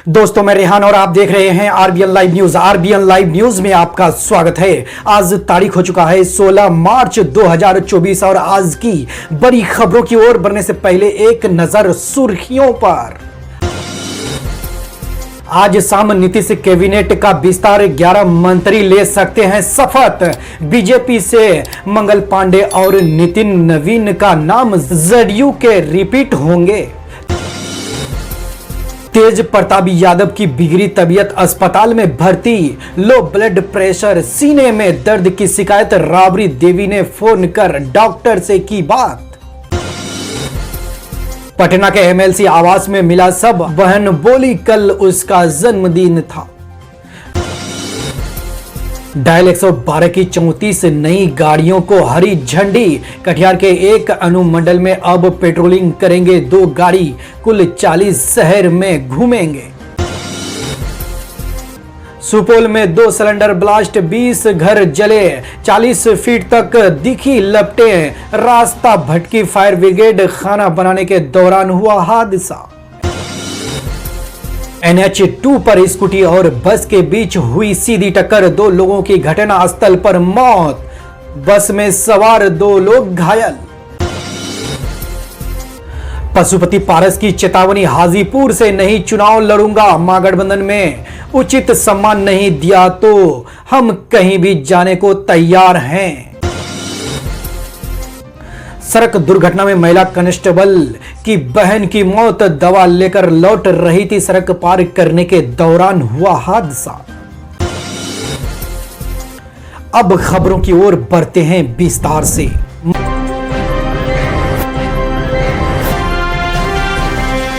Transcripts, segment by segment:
दोस्तों मैं रेहान और आप देख रहे हैं RBN live news. RBN live news में आपका स्वागत है। आज तारीख हो चुका है 16 मार्च 2024 और आज की बड़ी खबरों की ओर बढ़ने से पहले एक नजर सुर्खियों पर। आज शाम नीतीश कैबिनेट का विस्तार, 11 मंत्री ले सकते हैं शपथ। बीजेपी से मंगल पांडे और नितिन नवीन का नाम जदयू के रिपीट होंगे। तेज प्रताप यादव की बिगड़ी तबीयत, अस्पताल में भर्ती, लो ब्लड प्रेशर, सीने में दर्द की शिकायत। राबड़ी देवी ने फोन कर डॉक्टर से की बात। पटना के एमएलसी आवास में मिला सब, बहन बोली कल उसका जन्मदिन था। डायल 112 की 34 नई गाड़ियों को हरी झंडी। कटिहार के एक अनुमंडल में अब पेट्रोलिंग करेंगे 2 गाड़ी, कुल 40 शहर में घूमेंगे। सुपौल में 2 सिलेंडर ब्लास्ट, 20 घर जले, 40 फीट तक दिखी लपटें। रास्ता भटकी फायर ब्रिगेड, खाना बनाने के दौरान हुआ हादसा। NH2 पर स्कूटी और बस के बीच हुई सीधी टक्कर, 2 लोगों की घटना स्थल पर मौत, बस में सवार 2 लोग घायल। पशुपति पारस की चेतावनी, हाजीपुर से नहीं चुनाव लड़ूंगा, महागठबंधन में उचित सम्मान नहीं दिया तो हम कहीं भी जाने को तैयार हैं। सड़क दुर्घटना में महिला कांस्टेबल की बहन की मौत, दवा लेकर लौट रही थी, सड़क पार करने के दौरान हुआ हादसा। अब खबरों की ओर बढ़ते हैं विस्तार से।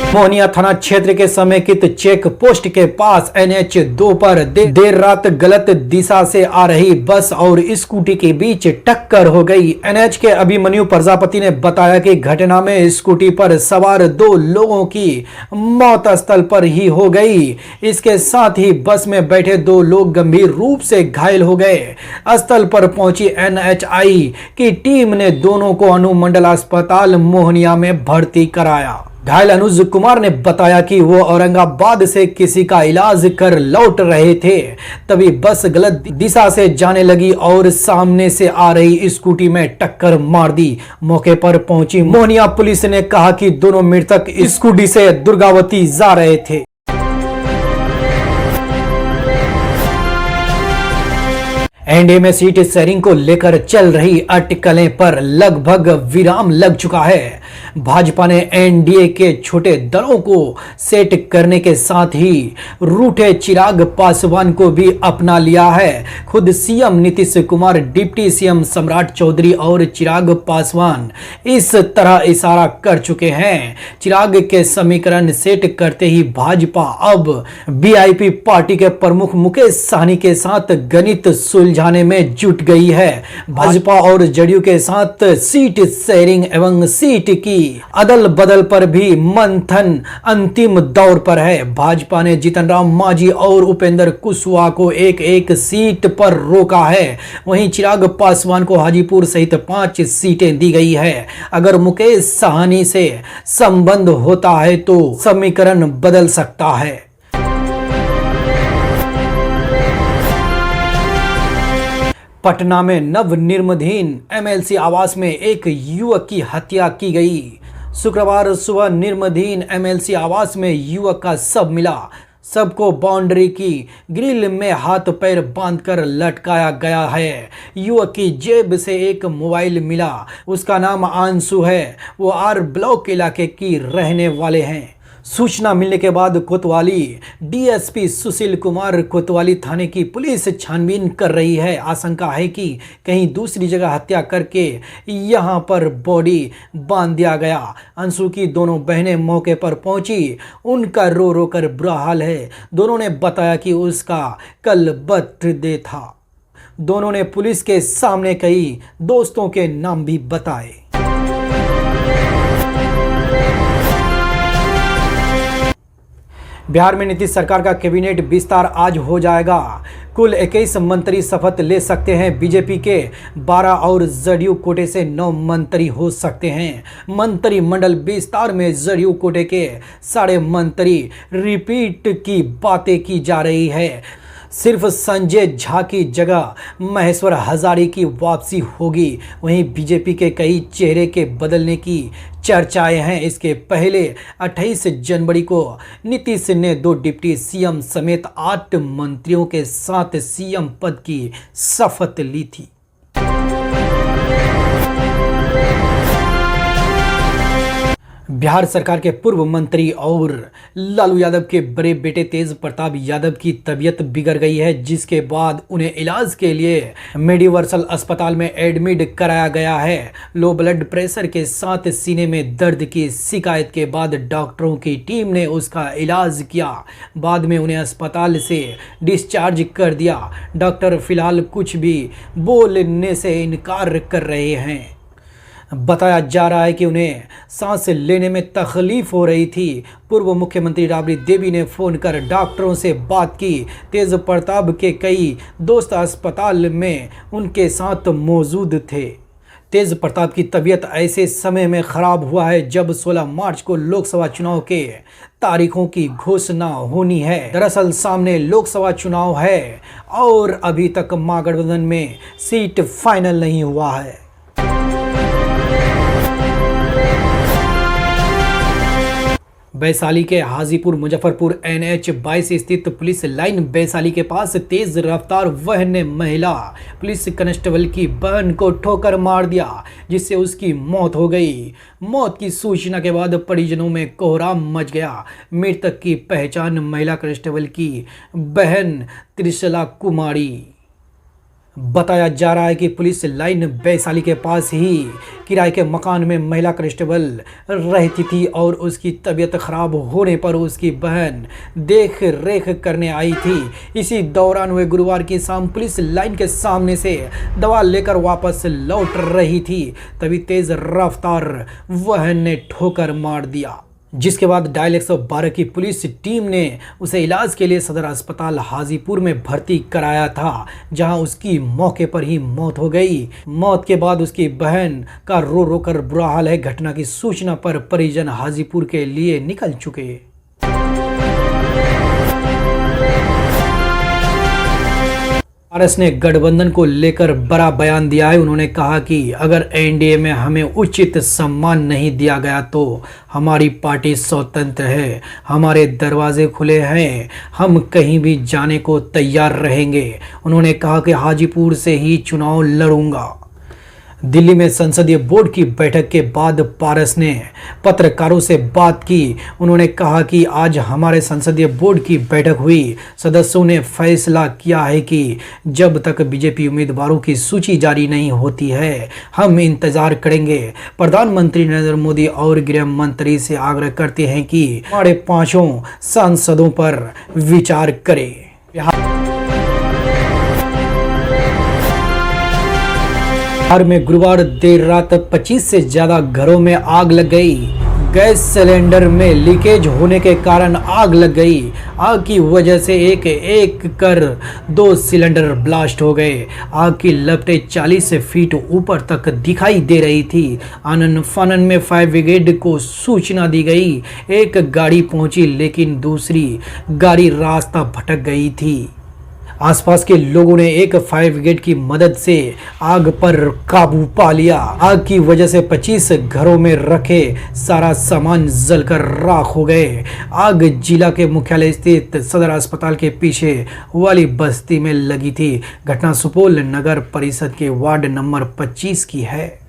मोहनिया थाना क्षेत्र के समेकित चेक पोस्ट के पास NH2 पर देर रात गलत दिशा से आ रही बस और स्कूटी के बीच टक्कर हो गई। NH के अभिमन्यु प्रजापति ने बताया कि घटना में स्कूटी पर सवार 2 लोगों की मौत स्थल पर ही हो गई। इसके साथ ही बस में बैठे 2 लोग गंभीर रूप से घायल हो गए। स्थल पर पहुंची NHI की टीम ने दोनों को अनुमंडल अस्पताल मोहनिया में भर्ती कराया। घायल अनुज कुमार ने बताया कि वो औरंगाबाद से किसी का इलाज कर लौट रहे थे, तभी बस गलत दिशा से जाने लगी और सामने से आ रही स्कूटी में टक्कर मार दी। मौके पर पहुंची मोहनिया पुलिस ने कहा कि दोनों मृतक स्कूटी से दुर्गावती जा रहे थे। एनडीए में सीट शेयरिंग को लेकर चल रही अटकलें पर लगभग विराम लग चुका है। भाजपा ने एनडीए के छोटे दलों को सेट करने के साथ ही रूठे चिराग पासवान को भी अपना लिया है। खुद CM Nitish Kumar, deputy CM सम्राट चौधरी और चिराग पासवान इस तरह इशारा कर चुके हैं। चिराग के समीकरण सेट करते ही भाजपा अब वीआईपी पार्टी के प्रमुख मुकेश सहनी के साथ गणित सुलझाने में जुट गई है। भाजपा और जदयू के साथ सीट शेयरिंग एवं सीट की अदल बदल पर भी मंथन अंतिम दौर पर है। भाजपा ने जीतन राम मांझी और उपेंद्र कुशवाहा को एक सीट पर रोका है। वहीं चिराग पासवान को हाजीपुर सहित 5 सीटें दी गई है। अगर मुकेश सहनी से संबंध होता है तो समीकरण बदल सकता है। पटना में नवनिर्माणाधीन एमएलसी आवास में एक युवक की हत्या की गई। शुक्रवार सुबह निर्माणाधीन एमएलसी आवास में युवक का शव मिला। शव को बाउंड्री की ग्रिल में हाथ पैर बांधकर लटकाया गया है। युवक की जेब से एक मोबाइल मिला। उसका नाम आंसू है। वो आर ब्लॉक इलाके की रहने वाले हैं। सूचना मिलने के बाद कोतवाली डीएसपी सुशील कुमार कोतवाली थाने की पुलिस छानबीन कर रही है। आशंका है कि कहीं दूसरी जगह हत्या करके यहां पर बॉडी बांध दिया गया। अंशु की दोनों बहनें मौके पर पहुंची। उनका रो रो कर बुरा हाल है। दोनों ने बताया कि उसका कल बर्थडे था। दोनों ने पुलिस के सामने कई दोस्तों के नाम भी बताए। बिहार में नीतीश सरकार का कैबिनेट विस्तार आज हो जाएगा। कुल 21 मंत्री शपथ ले सकते हैं। बीजेपी के 12 और जदयू कोटे से 9 मंत्री हो सकते हैं। मंत्रिमंडल विस्तार में जदयू कोटे के सारे मंत्री रिपीट की बातें की जा रही है। सिर्फ संजय झा की जगह महेश्वर हजारी की वापसी होगी। वहीं बीजेपी के कई चेहरे के बदलने की चर्चाएं हैं। इसके पहले 28 जनवरी को नीतीश ने 2 डिप्टी सीएम समेत 8 मंत्रियों के साथ सीएम पद की शपथ ली थी। बिहार सरकार के पूर्व मंत्री और लालू यादव के बड़े बेटे तेज प्रताप यादव की तबीयत बिगड़ गई है, जिसके बाद उन्हें इलाज के लिए मेडिवर्सल अस्पताल में एडमिट कराया गया है। लो ब्लड प्रेशर के साथ सीने में दर्द की शिकायत के बाद डॉक्टरों की टीम ने उसका इलाज किया। बाद में उन्हें अस्पताल से डिस्चार्ज कर दिया। डॉक्टर फिलहाल कुछ भी बोलने से इनकार कर रहे हैं। बताया जा रहा है कि उन्हें सांस लेने में तकलीफ हो रही थी। पूर्व मुख्यमंत्री राबड़ी देवी ने फ़ोन कर डॉक्टरों से बात की। तेज प्रताप के कई दोस्त अस्पताल में उनके साथ मौजूद थे। तेज प्रताप की तबीयत ऐसे समय में ख़राब हुआ है जब 16 मार्च को लोकसभा चुनाव के तारीखों की घोषणा होनी है। दरअसल सामने लोकसभा चुनाव है और अभी तक महागठबंधन में सीट फाइनल नहीं हुआ है। वैशाली के हाजीपुर मुजफ्फरपुर NH 22 स्थित पुलिस लाइन वैशाली के पास तेज रफ्तार वाहन ने महिला पुलिस कांस्टेबल की बहन को ठोकर मार दिया, जिससे उसकी मौत हो गई। मौत की सूचना के बाद परिजनों में कोहराम मच गया। मृतक की पहचान महिला कांस्टेबल की बहन त्रिशला कुमारी बताया जा रहा है कि पुलिस लाइन वैशाली के पास ही किराए के मकान में महिला कांस्टेबल रहती थी और उसकी तबीयत खराब होने पर उसकी बहन देख रेख करने आई थी। इसी दौरान वे गुरुवार की शाम पुलिस लाइन के सामने से दवा लेकर वापस लौट रही थी, तभी तेज रफ्तार वाहन ने ठोकर मार दिया, जिसके बाद डायल 112 की पुलिस टीम ने उसे इलाज के लिए सदर अस्पताल हाजीपुर में भर्ती कराया था, जहां उसकी मौके पर ही मौत हो गई। मौत के बाद उसकी बहन का रो रो कर बुरा हाल है। घटना की सूचना पर परिजन हाजीपुर के लिए निकल चुके। कांग्रेस ने गठबंधन को लेकर बड़ा बयान दिया है। उन्होंने कहा कि अगर एनडीए में हमें उचित सम्मान नहीं दिया गया तो हमारी पार्टी स्वतंत्र है, हमारे दरवाजे खुले हैं, हम कहीं भी जाने को तैयार रहेंगे। उन्होंने कहा कि हाजीपुर से ही चुनाव लड़ूंगा। दिल्ली में संसदीय बोर्ड की बैठक के बाद पारस ने पत्रकारों से बात की। उन्होंने कहा कि आज हमारे संसदीय बोर्ड की बैठक हुई। सदस्यों ने फैसला किया है कि जब तक बीजेपी उम्मीदवारों की सूची जारी नहीं होती है, हम इंतजार करेंगे। प्रधानमंत्री नरेंद्र मोदी और गृह मंत्री से आग्रह करते हैं कि हमारे 5 सांसदों पर विचार करें। बिहार में गुरुवार देर रात 25 से ज्यादा घरों में आग लग गई। गैस सिलेंडर में लीकेज होने के कारण आग लग गई। आग की वजह से एक एक कर 2 सिलेंडर ब्लास्ट हो गए। आग की लपटें 40 फीट ऊपर तक दिखाई दे रही थी। आनन फानन में फायर ब्रिगेड को सूचना दी गई। एक गाड़ी पहुंची लेकिन दूसरी गाड़ी रास्ता भटक गई थी। आसपास के लोगों ने एक फायर ब्रिगेड की मदद से आग पर काबू पा लिया। आग की वजह से 25 घरों में रखे सारा सामान जलकर राख हो गए। आग जिला के मुख्यालय स्थित सदर अस्पताल के पीछे वाली बस्ती में लगी थी। घटना सुपौल नगर परिषद के वार्ड नंबर 25 की है।